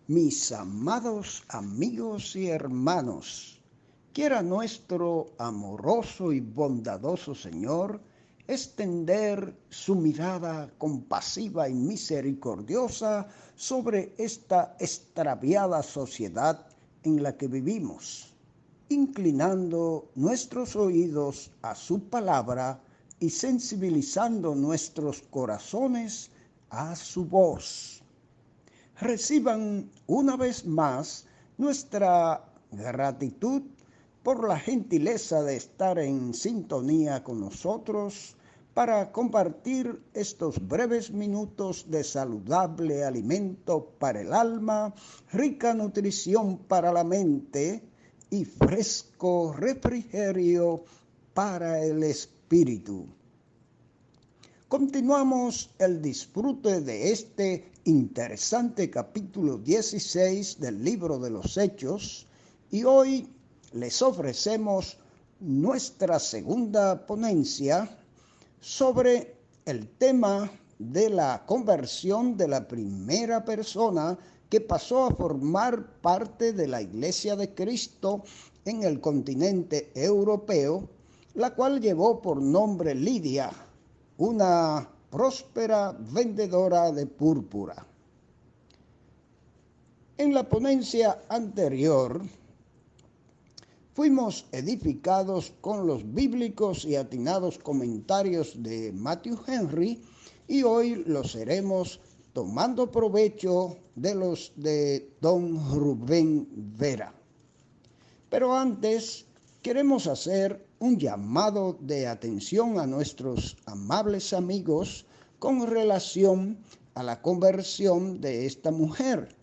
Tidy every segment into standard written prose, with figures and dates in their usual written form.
Mis amados amigos y hermanos, quiera nuestro amoroso y bondadoso Señor extender su mirada compasiva y misericordiosa sobre esta extraviada sociedad en la que vivimos, inclinando nuestros oídos a su palabra y sensibilizando nuestros corazones a su voz. Reciban una vez más nuestra gratitud por la gentileza de estar en sintonía con nosotros para compartir estos breves minutos de saludable alimento para el alma, rica nutrición para la mente y fresco refrigerio para el espíritu. Continuamos el disfrute de este interesante capítulo 16 del libro de los Hechos y hoy les ofrecemos nuestra segunda ponencia sobre el tema de la conversión de la primera persona que pasó a formar parte de la Iglesia de Cristo en el continente europeo, la cual llevó por nombre Lidia, una próspera vendedora de púrpura. En la ponencia anterior fuimos edificados con los bíblicos y atinados comentarios de Matthew Henry y hoy lo seremos tomando provecho de los de don Rubén Vera. Pero antes queremos hacer un llamado de atención a nuestros amables amigos con relación a la conversión de esta mujer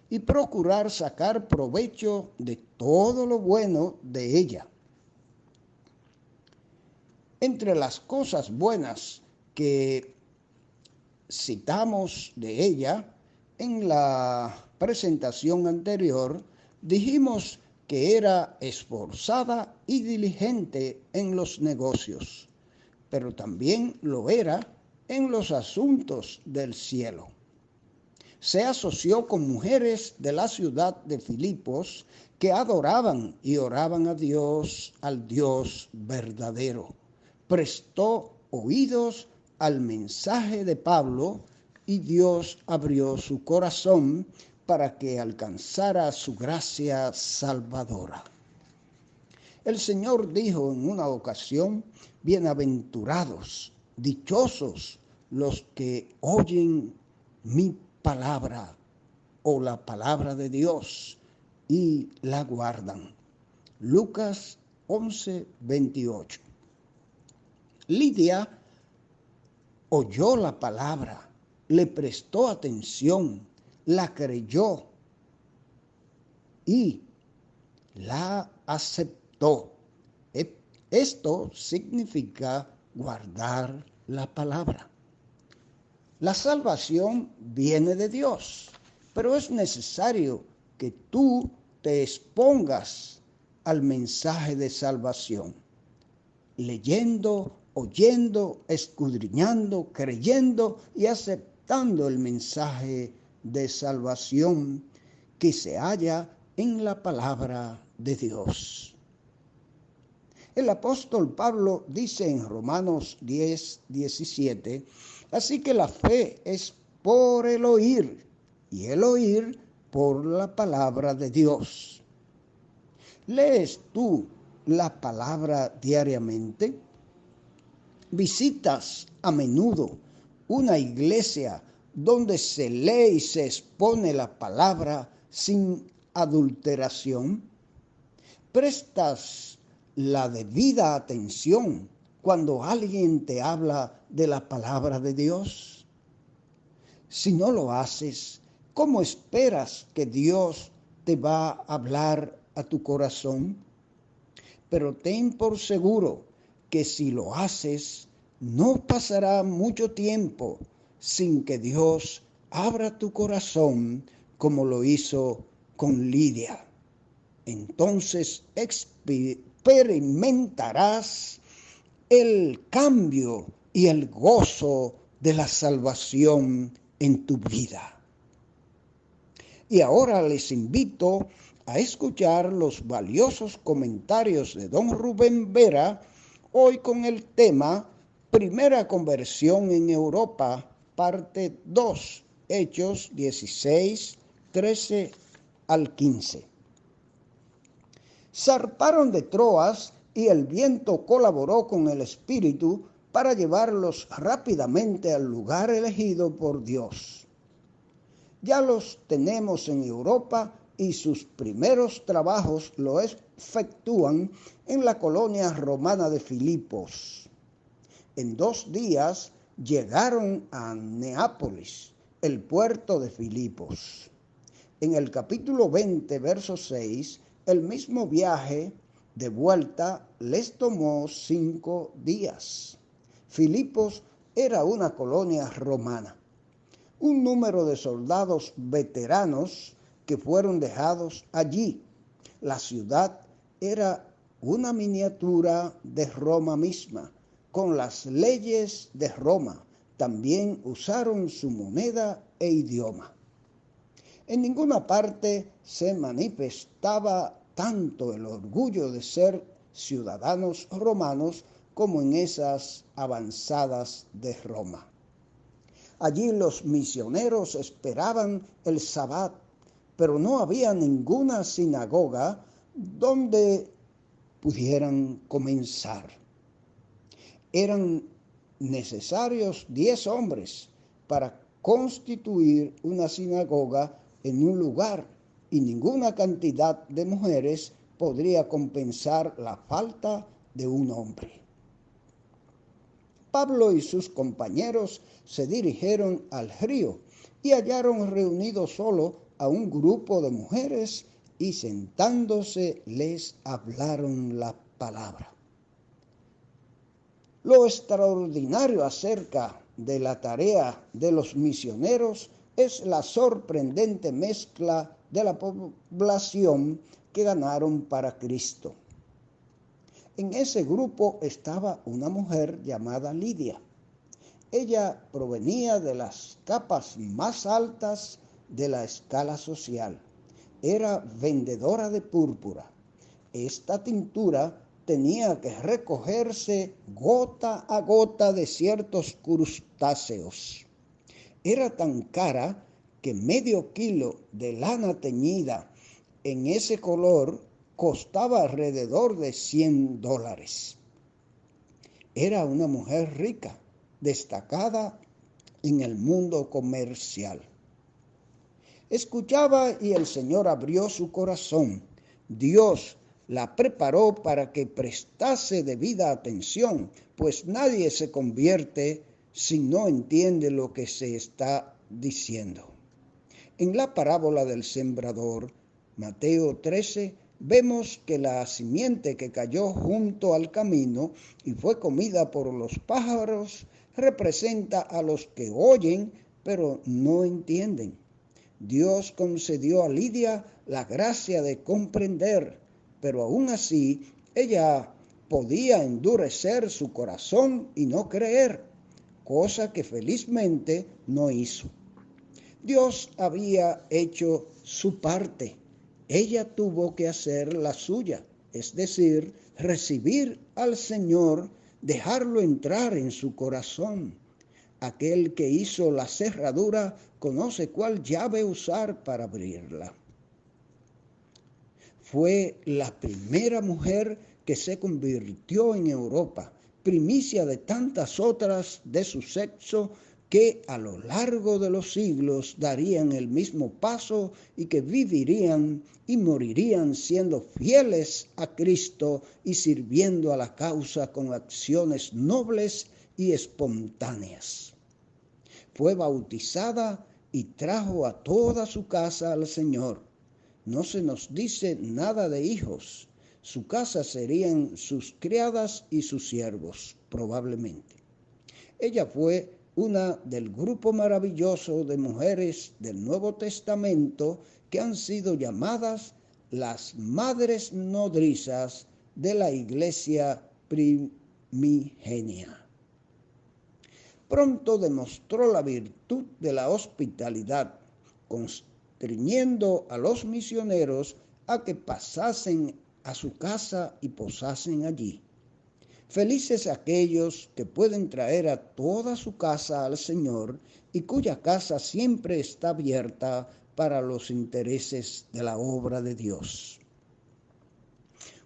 y procurar sacar provecho de todo lo bueno de ella. Entre las cosas buenas que citamos de ella en la presentación anterior, dijimos que era esforzada y diligente en los negocios, pero también lo era en los asuntos del cielo. Se asoció con mujeres de la ciudad de Filipos que adoraban y oraban a Dios, al Dios verdadero. Prestó oídos al mensaje de Pablo y Dios abrió su corazón para que alcanzara su gracia salvadora. El Señor dijo en una ocasión: bienaventurados, dichosos los que oyen mi palabra o la palabra de Dios y la guardan. Lucas 11:28. Lidia oyó la palabra, le prestó atención, la creyó y la aceptó. Esto significa guardar la palabra. La salvación viene de Dios, pero es necesario que tú te expongas al mensaje de salvación, leyendo, oyendo, escudriñando, creyendo y aceptando el mensaje de salvación que se halla en la palabra de Dios. El apóstol Pablo dice en Romanos 10:17, así que la fe es por el oír y el oír por la palabra de Dios. ¿Lees tú la palabra diariamente? ¿Visitas a menudo una iglesia donde se lee y se expone la palabra sin adulteración? ¿Prestas la debida atención cuando alguien te habla de la palabra de Dios? Si no lo haces, ¿cómo esperas que Dios te va a hablar a tu corazón? Pero ten por seguro que si lo haces, no pasará mucho tiempo sin que Dios abra tu corazón como lo hizo con Lidia. Entonces experimentarás el cambio y el gozo de la salvación en tu vida. Y ahora les invito a escuchar los valiosos comentarios de don Rubén Vera, hoy con el tema Primera conversión en Europa, parte 2, Hechos 16, 13 al 15. Zarparon de Troas y el viento colaboró con el espíritu para llevarlos rápidamente al lugar elegido por Dios. Ya los tenemos en Europa y sus primeros trabajos lo efectúan en la colonia romana de Filipos. En 2 días llegaron a Neápolis, el puerto de Filipos. En el capítulo 20, verso 6, el mismo viaje de vuelta les tomó 5 días. Filipos era una colonia romana. Un número de soldados veteranos que fueron dejados allí. La ciudad era una miniatura de Roma misma, con las leyes de Roma. También usaron su moneda e idioma. En ninguna parte se manifestaba tanto el orgullo de ser ciudadanos romanos como en esas avanzadas de Roma. Allí los misioneros esperaban el Sabbat, pero no había ninguna sinagoga donde pudieran comenzar. Eran necesarios 10 hombres para constituir una sinagoga en un lugar, y ninguna cantidad de mujeres podría compensar la falta de un hombre. Pablo y sus compañeros se dirigieron al río y hallaron reunido solo a un grupo de mujeres y sentándose les hablaron la palabra. Lo extraordinario acerca de la tarea de los misioneros es la sorprendente mezcla de la población que ganaron para Cristo. En ese grupo estaba una mujer llamada Lidia. Ella provenía de las capas más altas de la escala social. Era vendedora de púrpura. Esta tintura tenía que recogerse gota a gota de ciertos crustáceos. Era tan cara que medio kilo de lana teñida en ese color costaba alrededor de $100. Era una mujer rica, destacada en el mundo comercial. Escuchaba y el Señor abrió su corazón. Dios la preparó para que prestase debida atención, pues nadie se convierte si no entiende lo que se está diciendo. En la parábola del sembrador, Mateo 13, vemos que la simiente que cayó junto al camino y fue comida por los pájaros representa a los que oyen pero no entienden. Dios concedió a Lidia la gracia de comprender, pero aún así ella podía endurecer su corazón y no creer, cosa que felizmente no hizo. Dios había hecho su parte. Ella tuvo que hacer la suya, es decir, recibir al Señor, dejarlo entrar en su corazón. Aquel que hizo la cerradura conoce cuál llave usar para abrirla. Fue la primera mujer que se convirtió en Europa, primicia de tantas otras de su sexo que a lo largo de los siglos darían el mismo paso y que vivirían y morirían siendo fieles a Cristo y sirviendo a la causa con acciones nobles y espontáneas. Fue bautizada y trajo a toda su casa al Señor. No se nos dice nada de hijos. Su casa serían sus criadas y sus siervos, probablemente. Ella fue una del grupo maravilloso de mujeres del Nuevo Testamento que han sido llamadas las madres nodrizas de la iglesia primigenia. Pronto demostró la virtud de la hospitalidad, constriñendo a los misioneros a que pasasen a su casa y posasen allí. Felices aquellos que pueden traer a toda su casa al Señor y cuya casa siempre está abierta para los intereses de la obra de Dios.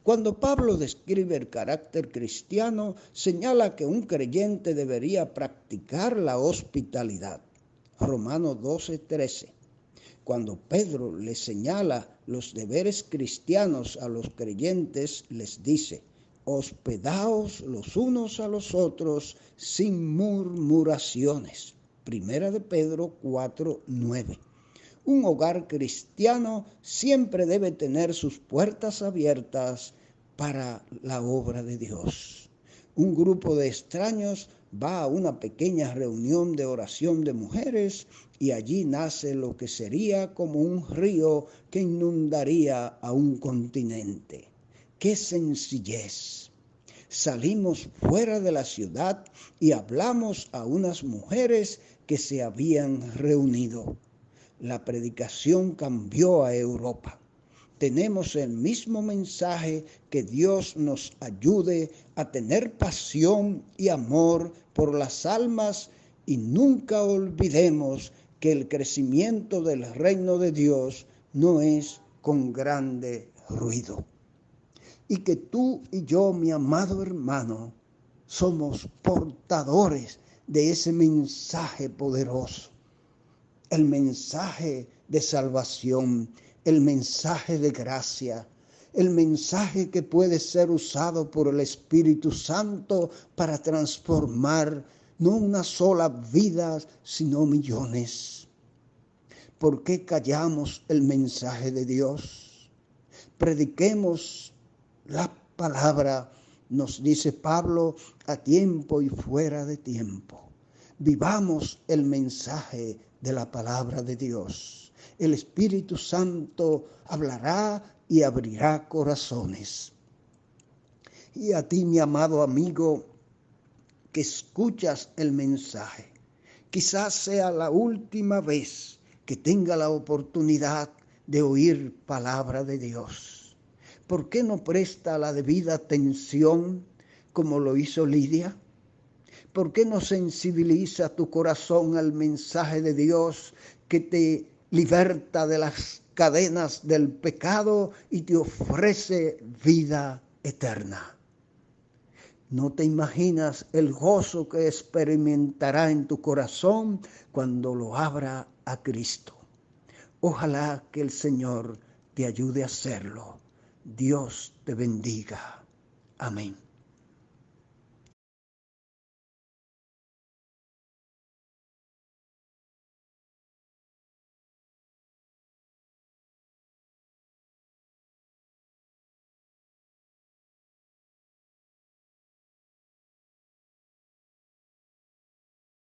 Cuando Pablo describe el carácter cristiano, señala que un creyente debería practicar la hospitalidad. Romanos 12:13. Cuando Pedro les señala los deberes cristianos a los creyentes, les dice: hospedaos los unos a los otros sin murmuraciones. Primera de Pedro 4:9. Un hogar cristiano siempre debe tener sus puertas abiertas para la obra de Dios. Un grupo de extraños va a una pequeña reunión de oración de mujeres y allí nace lo que sería como un río que inundaría a un continente. ¡Qué sencillez! Salimos fuera de la ciudad y hablamos a unas mujeres que se habían reunido. La predicación cambió a Europa. Tenemos el mismo mensaje. Que Dios nos ayude a tener pasión y amor por las almas y nunca olvidemos que el crecimiento del reino de Dios no es con grande ruido. Y que tú y yo, mi amado hermano, somos portadores de ese mensaje poderoso. El mensaje de salvación, el mensaje de gracia, el mensaje que puede ser usado por el Espíritu Santo para transformar no una sola vida, sino millones. ¿Por qué callamos el mensaje de Dios? Prediquemos la palabra, nos dice Pablo, a tiempo y fuera de tiempo. Vivamos el mensaje de la palabra de Dios. El Espíritu Santo hablará y abrirá corazones. Y a ti, mi amado amigo, que escuchas el mensaje, quizás sea la última vez que tenga la oportunidad de oír palabra de Dios. ¿Por qué no presta la debida atención como lo hizo Lidia? ¿Por qué no sensibiliza tu corazón al mensaje de Dios que te liberta de las cadenas del pecado y te ofrece vida eterna? No te imaginas el gozo que experimentará en tu corazón cuando lo abra a Cristo. Ojalá que el Señor te ayude a hacerlo. Dios te bendiga. Amén.